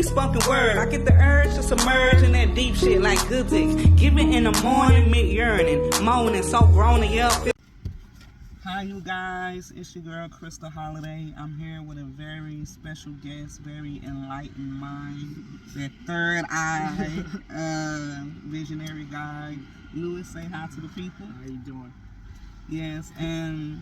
spoken word. I get the urge to submerge in that deep shit like good dick. Give it in the morning, mid yearning, moaning, so grown and yeah. Hi you guys, it's your girl Crystal Holiday. I'm here with a very special guest, very enlightened mind, that third eye visionary guy. Louis, say hi to the people. How you doing? Yes, and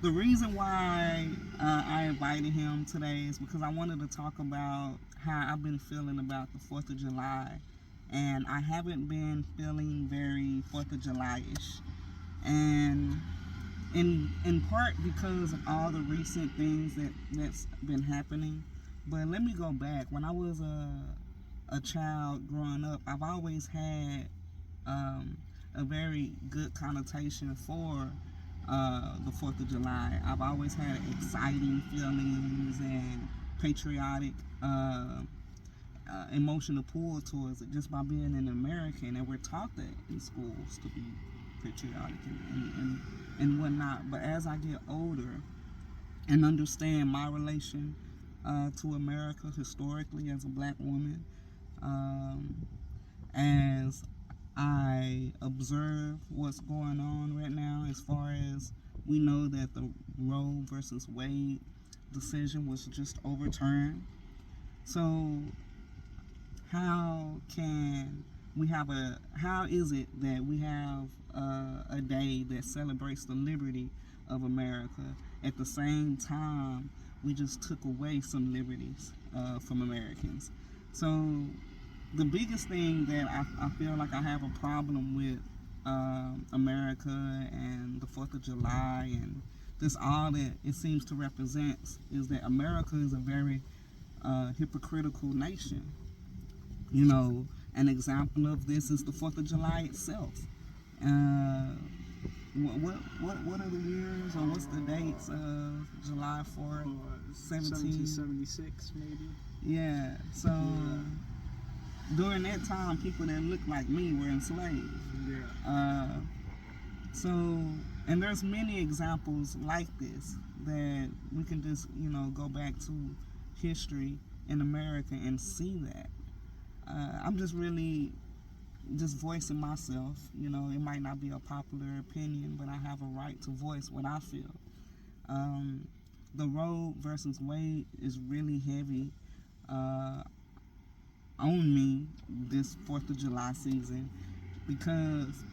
the reason why I invited him today is because I wanted to talk about how I've been feeling about the 4th of July. And I haven't been feeling very 4th of July-ish. And in part because of all the recent things that's been happening. But let me go back. When I was a child growing up, I've always had a very good connotation for the 4th of July. I've always had exciting feelings and patriotic emotional pull towards it just by being an American, and we're taught that in schools to be patriotic and whatnot. But as I get older and understand my relation to America historically as a black woman, as I observe what's going on right now, as far as we know that the Roe versus Wade decision was just overturned. So how is it that we have a day that celebrates the liberty of America at the same time we just took away some liberties from Americans? So the biggest thing that I feel like I have a problem with America and the 4th of July and just all that it seems to represent is that America is a very hypocritical nation. You know, an example of this is the 4th of July itself. What are the years or what's the dates of July 4th? 1776 maybe. Yeah, so during that time, people that looked like me were enslaved. Yeah. So, and there's many examples like this that we can just, go back to history in America and see that. I'm just really voicing myself. It might not be a popular opinion, but I have a right to voice what I feel. The Roe versus Wade is really heavy on me this 4th of July season, because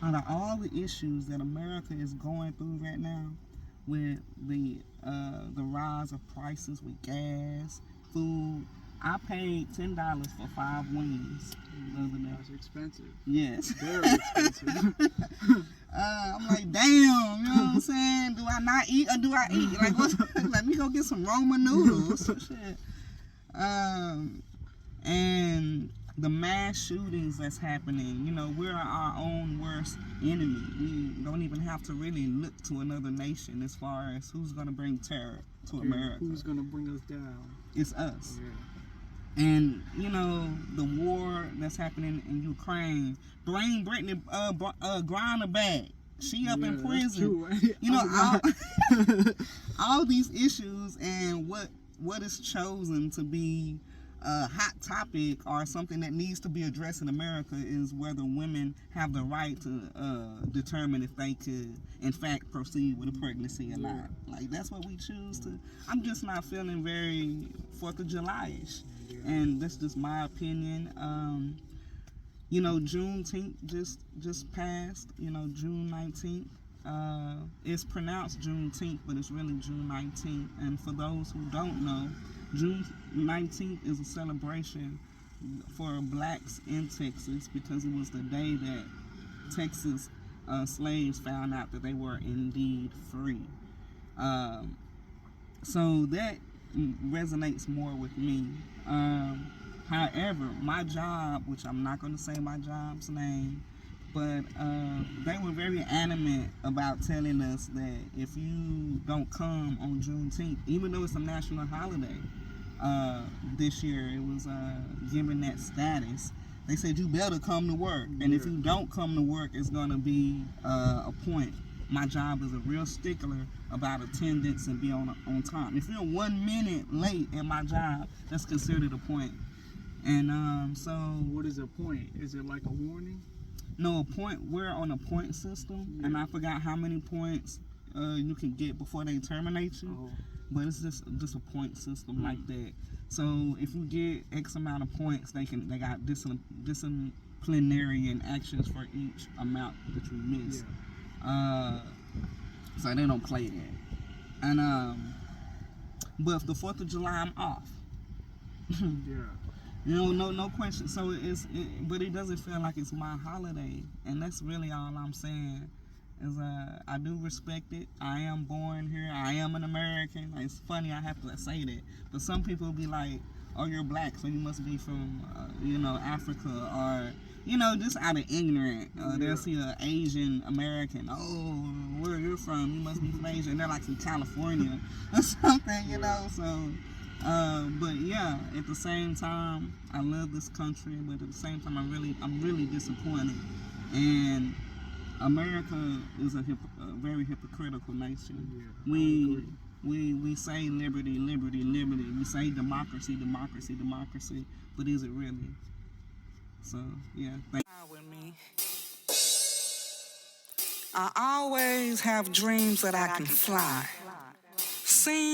out of all the issues that America is going through right now, with the rise of prices with gas, food, I paid $10 for 5 wings the other day. That's expensive. Yes. Very expensive. I'm like, damn, you know what I'm saying? Do I not eat or do I eat? Like, let me go get some Roma noodles. Shit. And the mass shootings that's happening, we're our own worst enemy. We don't even have to really look to another nation as far as who's going to bring terror to America. Who's going to bring us down? It's us. Yeah. And, the war that's happening in Ukraine, bring Brittany Griner back. She up in prison. All these issues, and what is chosen to be a hot topic or something that needs to be addressed in America is whether women have the right to determine if they could, in fact, proceed with a pregnancy or not. Like, that's what we choose to. I'm just not feeling very 4th of July-ish. And that's just my opinion. Juneteenth just passed. June 19th. It's pronounced Juneteenth, but it's really June 19th. And for those who don't know, June 19th is a celebration for blacks in Texas, because it was the day that Texas slaves found out that they were indeed free. So that resonates more with me. However, my job, which I'm not going to say my job's name, but they were very adamant about telling us that if you don't come on Juneteenth, even though it's a national holiday, this year it was given that status, they said you better come to work. And if you don't come to work, it's going to be a point. My job is a real stickler about attendance and be on time. If you're 1 minute late at my job, that's considered a point. And so What is a point? Is it like a warning? no, a point. We're on a point system, and I forgot how many points you can get before they terminate you. Oh, But it's just a point system like that. So if you get X amount of points, they got disciplinary actions for each amount that you miss. yeah. So they don't play that. And but if the 4th of July, I'm off. Yeah. You know, no question. So but it doesn't feel like it's my holiday, and that's really all I'm saying. Is I do respect it. I am born here. I am an American. It's funny I have to say that, but some people be like, "Oh, you're black, so you must be from, Africa," or just out of ignorant. They'll see an Asian American. Oh, where you're from? You must be from Asia. And they're like from California or something, So. But yeah, at the same time, I love this country, but at the same time, I'm really disappointed. And America is a very hypocritical nation. Yeah, I We agree. we say liberty, liberty, liberty. We say democracy, democracy, democracy. But is it really? So yeah. With me. I always have dreams that I can fly. See